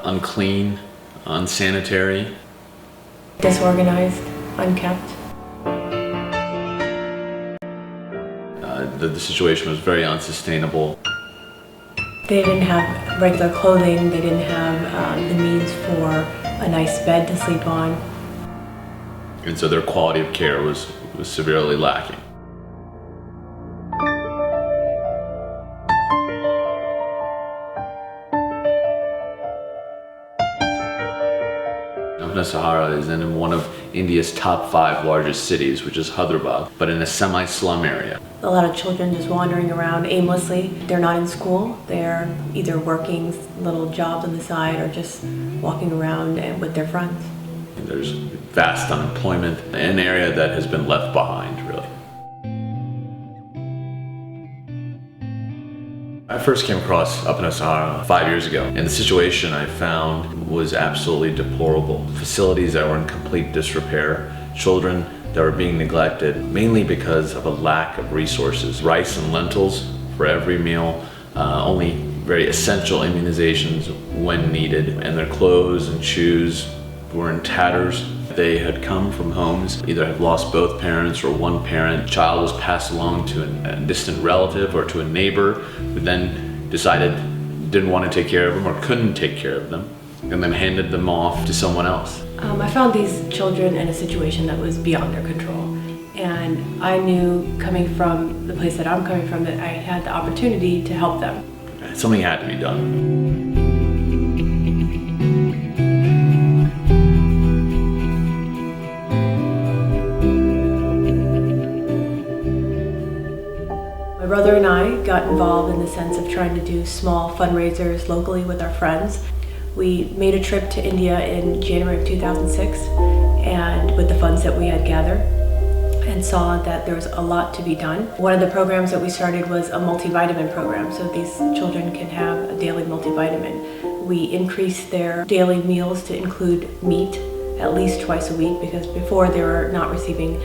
unclean, unsanitary. Disorganized, unkept. The situation was very unsustainable. They didn't have regular clothing, they didn't have the means for a nice bed to sleep on. And so their quality of care was severely lacking. Apna Sahara is in one of India's top 5 largest cities, which is Hyderabad, but in a semi-slum area. A lot of children just wandering around aimlessly. They're not in school. They're either working little jobs on the side or just walking around with their friends. And there's vast unemployment, an area that has been left behind, really. I first came across Apna Sahara 5 years ago, and the situation I found was absolutely deplorable. Facilities that were in complete disrepair, children that were being neglected, mainly because of a lack of resources. Rice and lentils for every meal, only very essential immunizations when needed, and their clothes and shoes were in tatters. They had come from homes, either had lost both parents or one parent. Child was passed along to a distant relative or to a neighbor who then decided didn't want to take care of them or couldn't take care of them, and then handed them off to someone else. I found these children in a situation that was beyond their control. And I knew, coming from the place that I'm coming from, that I had the opportunity to help them. Something had to be done. My brother and I got involved in the sense of trying to do small fundraisers locally with our friends. We made a trip to India in January of 2006, and with the funds that we had gathered, and saw that there was a lot to be done. One of the programs that we started was a multivitamin program, so these children can have a daily multivitamin. We increased their daily meals to include meat at least twice a week, because before they were not receiving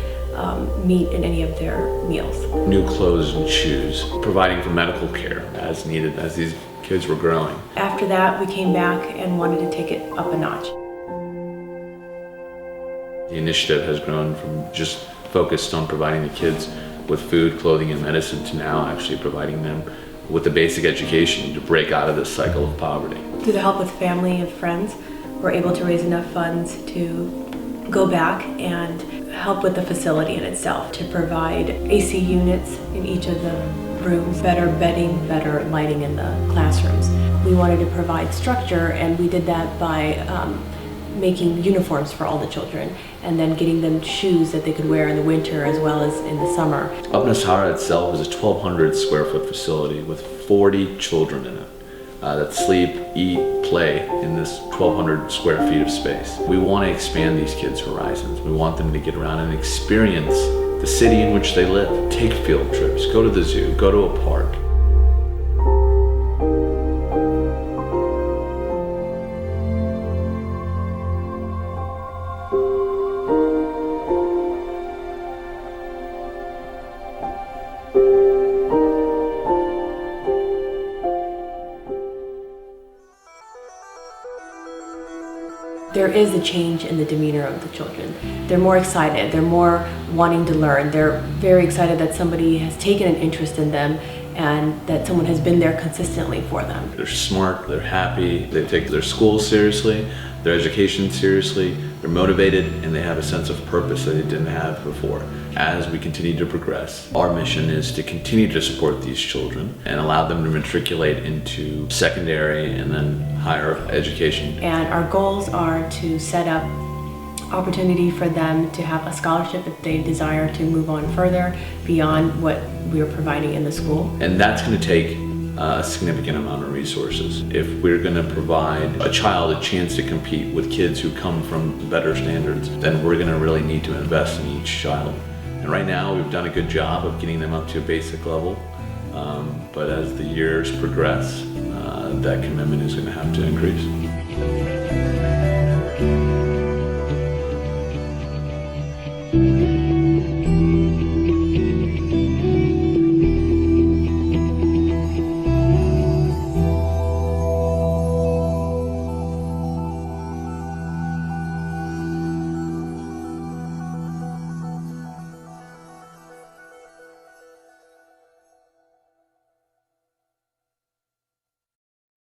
meat in any of their meals. New clothes and shoes, providing for medical care as needed as these kids were growing. After that, we came back and wanted to take it up a notch. The initiative has grown from just focused on providing the kids with food, clothing, and medicine to now actually providing them with the basic education to break out of this cycle of poverty. Through the help with family and friends, we're able to raise enough funds to go back and help with the facility in itself, to provide AC units in each of the rooms, better bedding, better lighting in the classrooms. We wanted to provide structure, and we did that by making uniforms for all the children, and then getting them shoes that they could wear in the winter as well as in the summer. Apna Sahara itself is a 1,200 square foot facility with 40 children in it that sleep, eat, play in this 1,200 square feet of space. We want to expand these kids' horizons. We want them to get around and experience the city in which they live. Take field trips, go to the zoo, go to a park. There is a change in the demeanor of the children. They're more excited, they're more wanting to learn. They're very excited that somebody has taken an interest in them and that someone has been there consistently for them. They're smart, they're happy, they take their school seriously, their education seriously, they're motivated, and they have a sense of purpose that they didn't have before. As we continue to progress, our mission is to continue to support these children and allow them to matriculate into secondary and then higher education. And our goals are to set up opportunity for them to have a scholarship if they desire to move on further beyond what we are providing in the school. And that's going to take a significant amount of resources. If we're going to provide a child a chance to compete with kids who come from better standards, then we're going to really need to invest in each child. And right now we've done a good job of getting them up to a basic level, but as the years progress, that commitment is going to have to increase.